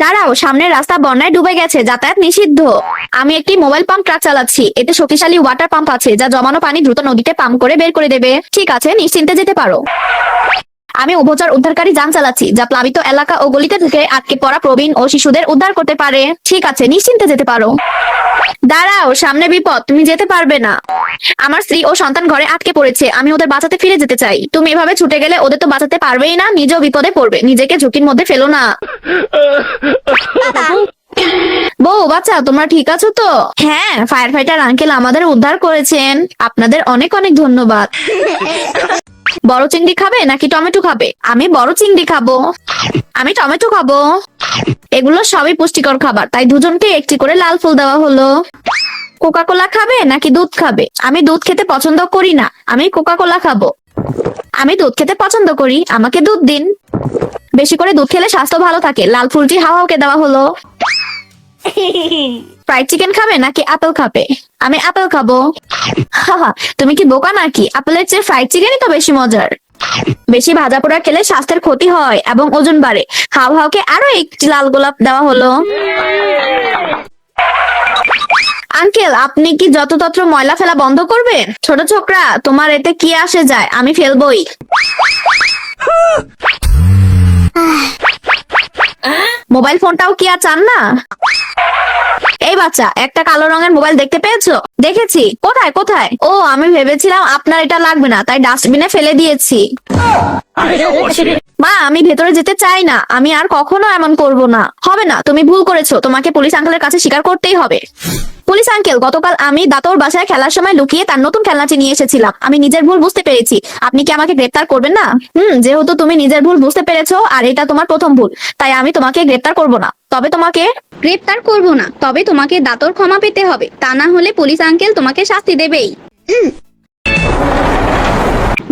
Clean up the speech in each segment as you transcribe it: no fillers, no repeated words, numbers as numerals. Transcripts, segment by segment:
দাঁড়াও, সামনের রাস্তা বন্যায় ডুবে গেছে, যাতায়াত নিষিদ্ধ। আমি একটি মোবাইল পাম্প ট্রাক চালাচ্ছি, এতে শক্তিশালী ওয়াটার পাম্প আছে যা জমানো পানি দ্রুত নদীতে পাম্প করে বের করে দেবে। ঠিক আছে, নিশ্চিন্তে যেতে পারো। আমি উভচর উদ্ধারকারী যান চালাচ্ছি যা প্লাবিত এলাকা ও গলিতে ঢুকে আটকে পড়া প্রবীণ ও শিশুদের উদ্ধার করতে পারে। ঠিক আছে, নিশ্চিন্তে যেতে পারো। দাঁড়াও, সামনে বিপদ, তুমি যেতে পারবে না। আমার স্ত্রী ও সন্তান ঘরে আটকে পড়েছে, আমি ওদের বাঁচাতে ফিরে যেতে চাই। তুমি এভাবে ছুটে গেলে ওদের তো বাঁচাতে পারবেই না, নিজেও বিপদে পড়বে। নিজেকে ঝুঁকির মধ্যে ফেলো না। বউ বাচ্চা, তোমরা ঠিক আছো তো? হ্যাঁ, ফায়ার ফাইটার আঙ্কেল আমাদের উদ্ধার করেছেন, আপনাদের অনেক অনেক ধন্যবাদ। বড় চিংড়ি খাবে নাকি টমেটো খাবে? আমি বড় চিংড়ি খাবো। আমি টমেটো খাবো। এগুলো সবই পুষ্টিকর খাবার, তাই দুজনকে একটি করে লাল ফুল দেওয়া হলো। কোকা কোলা খাবে নাকি দুধ খাবে? আমি দুধ খেতে পছন্দ করি না, আমি কোকা কোলা খাবো। আমি দুধ খেতে পছন্দ করি, আমাকে দুধ দিন। বেশি করে দুধ খেলে স্বাস্থ্য ভালো থাকে, লাল ফুলটি হাওয়াকে দেওয়া হলো। ফ্রাইড চিকেন খাবে নাকি আপেল খাবে? আমি আপেল খাবো। হাহা, তুমি কি বোকা নাকি? আপেলের চেয়ে ফ্রাইড চিকেনই তো বেশি মজার। বেশি ভাজা পোড়া খেলে স্বাস্থ্যের ক্ষতি হয় এবং ওজন বাড়ে। হাও হাওকে আরো একটি লাল গোলাপ দেওয়া হলো। আঙ্কেল, আপনি কি যত্রতত্র ময়লা ফেলা বন্ধ করবেন? ছোট ছোকরা, তোমার এতে কি আসে যায়, আমি ফেলবই। মোবাইল ফোনটাও কি আর চান না? এই বাচ্চা, একটা কালো রঙের মোবাইল দেখতে পেয়েছো? দেখেছি। কোথায় কোথায়? ও, আমি ভেবেছিলাম আপনার এটা লাগবে না, তাই ডাস্টবিনে ফেলে দিয়েছি। মা, আমি ভেতরে যেতে চাই না, আমি আর কখনো এমন করব না। হবে না, তুমি ভুল করেছো, তোমাকে পুলিশ আঙ্কেলের কাছে স্বীকার করতেই হবে। পুলিশ আঙ্কেল, গতকাল আমি দাতর বাসায় খেলার সময় লুকিয়ে তার নতুন খেলনাটি নিয়ে এসেছিলাম। আমি নিজের ভুল বুঝতে পেরেছি। আপনি কি আমাকে গ্রেফতার করবেন না? যেহেতু তুমি নিজের ভুল বুঝতে পেরেছো আর এটা তোমার প্রথম ভুল, তাই আমি তোমাকে গ্রেফতার করব না। তবে তোমাকে দাতর ক্ষমা পেতে হবে, তা না হলে পুলিশ আঙ্কেল তোমাকে শাস্তি দেবেই।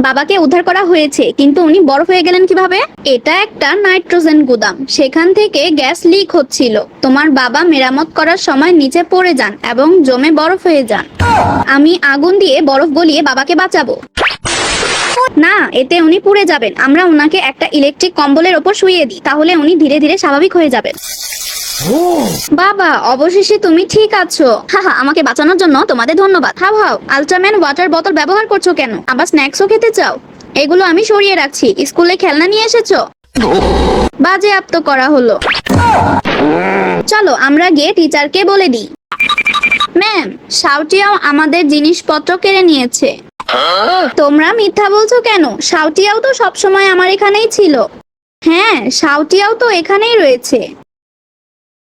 বাবাকে উদ্ধার করা হয়েছে, কিন্তু উনি বরফ হয়ে গেলেন কিভাবে? এটা একটা নাইট্রোজেন গুদাম, সেখান থেকে গ্যাস লিক হচ্ছিল। তোমার বাবা মেরামত করার সময় নিচে পড়ে যান এবং জমে বরফ হয়ে যান। আমি আগুন দিয়ে বরফ গলিয়ে বাবাকে বাঁচাবো। না, এতে উনি পুড়ে যাবেন। আমরা উনাকে একটা ইলেকট্রিক কম্বলের ওপর শুইয়ে দিই, তাহলে উনি ধীরে ধীরে স্বাভাবিক হয়ে যাবেন। বাবা, অবশেষে তুমি ঠিক আছো। হাহা, আমাকে বাঁচানোর জন্য তোমাদের ধন্যবাদ। হাও হাও, আল্ট্রাম্যান ওয়াটার বোতল ব্যবহার করছো কেন? আবার স্ন্যাক্সও খেতে চাও? এগুলো আমি সরিয়ে রাখছি। স্কুলে খেলনা নিয়ে এসেছো? বাজেয়াপ্ত করা হলো। চলো আমরা গিয়ে টিচারকে বলে দিই। ম্যাম, শাউটিয়াও আমাদের জিনিসপত্র কেড়ে নিয়েছে। তোমরা মিথ্যা বলছো কেন? শাউটিয়াও তো সবসময় আমার এখানেই ছিল। হ্যাঁ, শাউটিয়াও তো এখানেই রয়েছে।